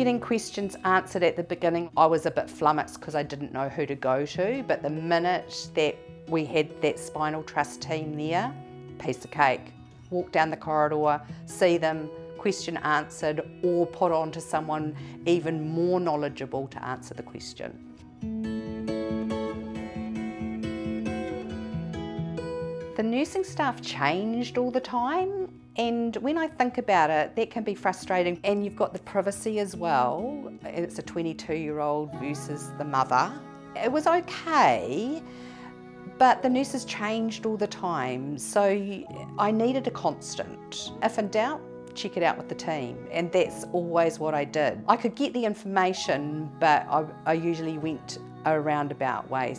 getting questions answered at the beginning, I was a bit flummoxed because I didn't know who to go to, but the minute that we had that Spinal Trust team there, piece of cake. Walk down the corridor, see them, question answered, or put on to someone even more knowledgeable to answer the question. The nursing staff changed all the time, and when I think about it, that can be frustrating. And you've got the privacy as well. It's a 22-year-old versus the mother. It was okay, but the nurses changed all the time, so I needed a constant. If in doubt, check it out with the team, and that's always what I did. I could get the information, but I usually went a roundabout way.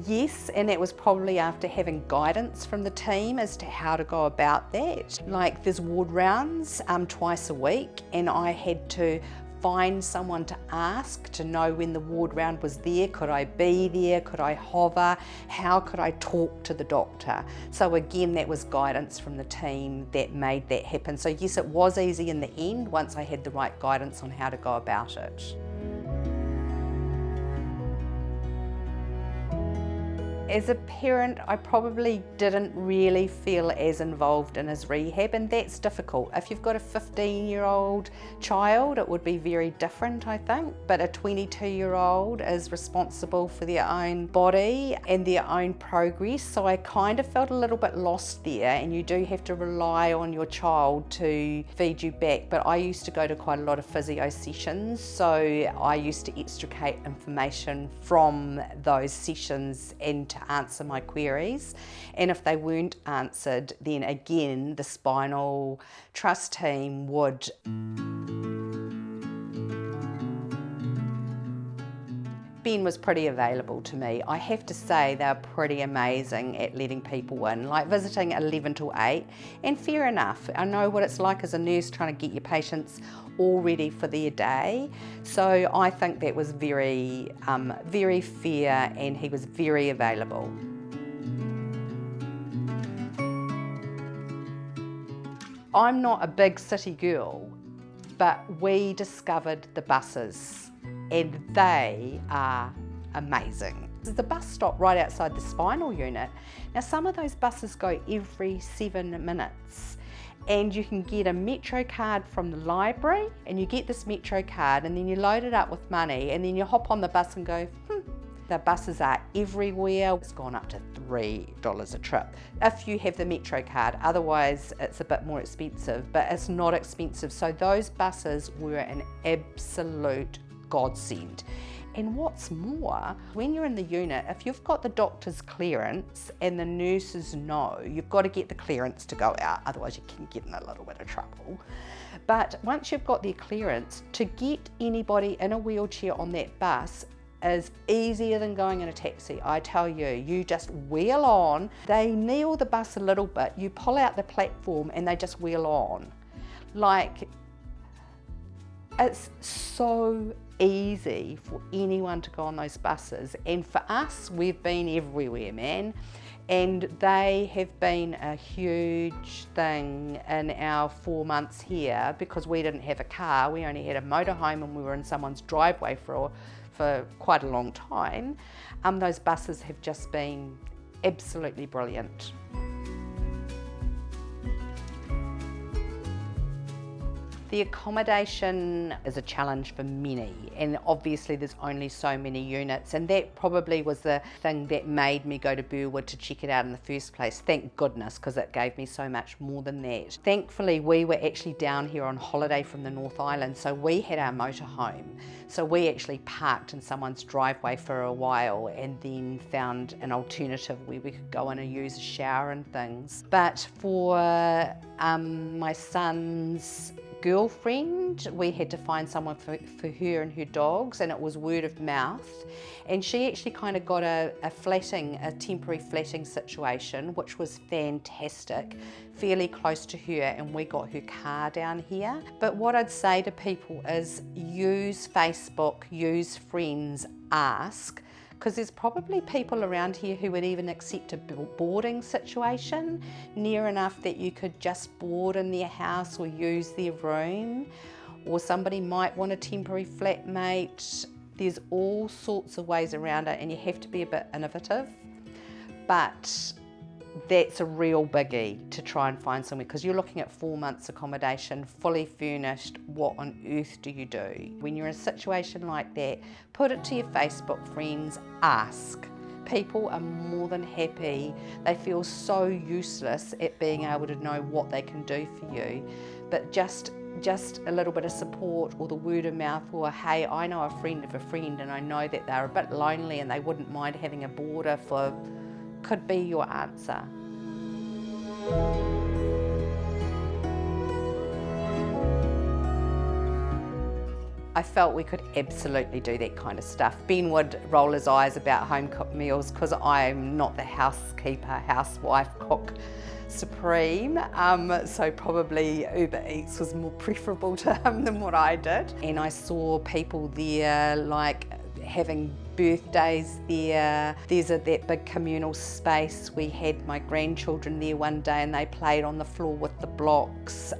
Yes, and it was probably after having guidance from the team as to how to go about that. Like there's ward rounds twice a week, and I had to find someone to ask to know when the ward round was there. Could I be there? Could I hover? How could I talk to the doctor? So again, that was guidance from the team that made that happen. So yes, it was easy in the end once I had the right guidance on how to go about it. As a parent, I probably didn't really feel as involved in his rehab, and that's difficult. If you've got a 15-year-old child, it would be very different, I think, but a 22-year-old is responsible for their own body and their own progress, so I kind of felt a little bit lost there, and you do have to rely on your child to feed you back. But I used to go to quite a lot of physio sessions, so I used to extricate information from those sessions and to answer my queries, and if they weren't answered, then again the Spinal Trust team would. Ben was pretty available to me. I have to say they're pretty amazing at letting people in, like visiting 11 till 8, and fair enough. I know what it's like as a nurse trying to get your patients all ready for their day. So I think that was very fair, and he was very available. I'm not a big city girl, but we discovered the buses, and they are amazing. There's the bus stop right outside the Spinal Unit. Now some of those buses go every 7 minutes, and you can get a Metro card from the library, and you get this Metro card and then you load it up with money, and then you hop on the bus and go, The buses are everywhere. It's gone up to $3 a trip if you have the Metro card. Otherwise it's a bit more expensive, but it's not expensive. So those buses were an absolute godsend. And what's more, when you're in the unit, if you've got the doctor's clearance and the nurses know, you've got to get the clearance to go out, otherwise you can get in a little bit of trouble. But once you've got their clearance, to get anybody in a wheelchair on that bus is easier than going in a taxi. I tell you, you just wheel on, they kneel the bus a little bit, you pull out the platform and they just wheel on. Like, it's so easy for anyone to go on those buses, and for us, we've been everywhere, man, and they have been a huge thing in our 4 months here because we didn't have a car. We only had a motorhome and we were in someone's driveway for quite a long time. Those buses have just been absolutely brilliant. The accommodation is a challenge for many, and obviously there's only so many units, and that probably was the thing that made me go to Burwood to check it out in the first place. Thank goodness, because it gave me so much more than that. Thankfully, we were actually down here on holiday from the North Island, so we had our motorhome. So we actually parked in someone's driveway for a while and then found an alternative where we could go in and use a shower and things. But for my son's girlfriend, we had to find someone for her and her dogs, and it was word of mouth, and she actually kind of got a temporary flatting situation, which was fantastic, fairly close to her, and we got her car down here. But what I'd say to people is use Facebook, use friends, ask, because there's probably people around here who would even accept a boarding situation near enough that you could just board in their house or use their room, or somebody might want a temporary flatmate. There's all sorts of ways around it, and you have to be a bit innovative, but that's a real biggie to try and find somewhere, because you're looking at 4 months accommodation, fully furnished. What on earth do you do? When you're in a situation like that, put it to your Facebook friends, ask. People are more than happy. They feel so useless at being able to know what they can do for you, but just a little bit of support, or the word of mouth, or hey, I know a friend of a friend and I know that they're a bit lonely and they wouldn't mind having a boarder for, could be your answer. I felt we could absolutely do that kind of stuff. Ben would roll his eyes about home cooked meals because I'm not the housekeeper, housewife, cook supreme, so probably Uber Eats was more preferable to him than what I did. And I saw people there like having birthdays there. There's that big communal space. We had my grandchildren there one day and they played on the floor with the blocks.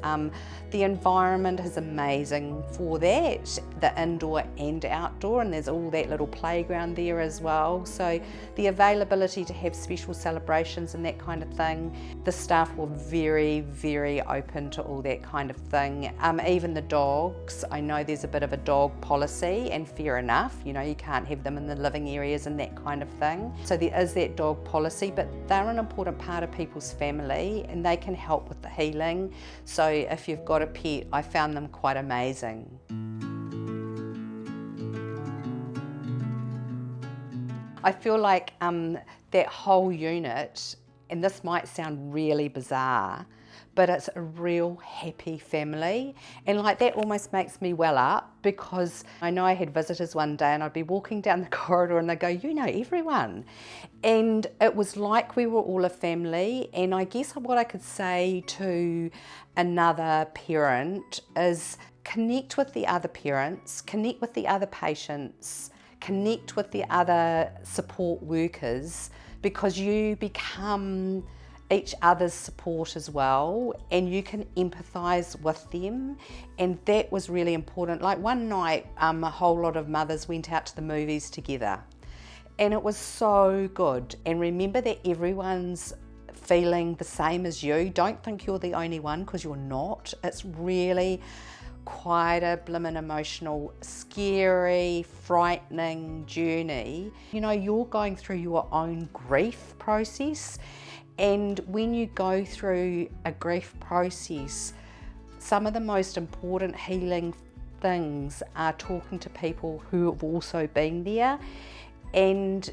The environment is amazing for that, the indoor and outdoor, and there's all that little playground there as well. So the availability to have special celebrations and that kind of thing, the staff were very, very open to all that kind of thing. Even the dogs, I know there's a bit of a dog policy, and fair enough, you know, you can't have them in the living areas and that kind of thing. So there is that dog policy, but they're an important part of people's family and they can help with the healing. So if you've got a pet, I found them quite amazing. I feel like that whole unit, and this might sound really bizarre, but it's a real happy family, and like that almost makes me well up, because I know I had visitors one day and I'd be walking down the corridor and they'd go, you know everyone, and it was like we were all a family. And I guess what I could say to another parent is connect with the other parents, connect with the other patients, connect with the other support workers, because you become each other's support as well, and you can empathise with them, and that was really important. Like one night, a whole lot of mothers went out to the movies together, and it was so good. And remember that everyone's feeling the same as you. Don't think you're the only one, because you're not. It's really quite a blimmin' emotional, scary, frightening journey. You know, you're going through your own grief process, and when you go through a grief process, some of the most important healing things are talking to people who have also been there, and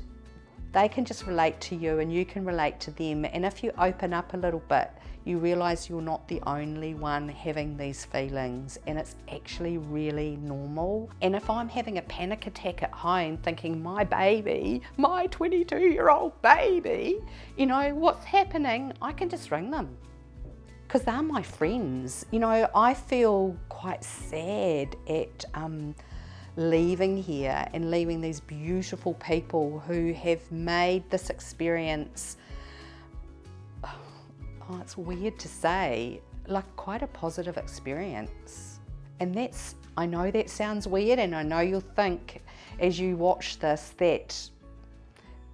they can just relate to you and you can relate to them. And if you open up a little bit, you realise you're not the only one having these feelings, and it's actually really normal. And if I'm having a panic attack at home thinking, my baby, my 22-year-old baby, you know, what's happening, I can just ring them, because they're my friends. You know, I feel quite sad at leaving here and leaving these beautiful people who have made this experience, oh, it's weird to say, like quite a positive experience. And that's, I know that sounds weird, and I know you'll think as you watch this that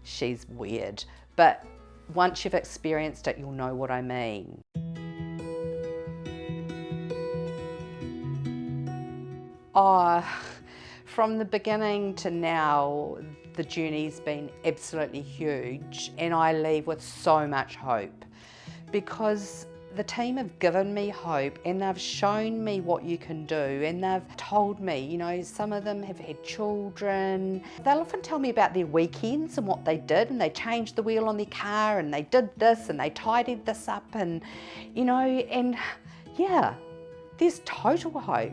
she's weird, but once you've experienced it, you'll know what I mean. Oh, from the beginning to now, the journey's been absolutely huge, and I leave with so much hope, because the team have given me hope, and they've shown me what you can do, and they've told me, you know, some of them have had children. They'll often tell me about their weekends and what they did, and they changed the wheel on their car, and they did this, and they tidied this up, and, you know, and yeah, there's total hope.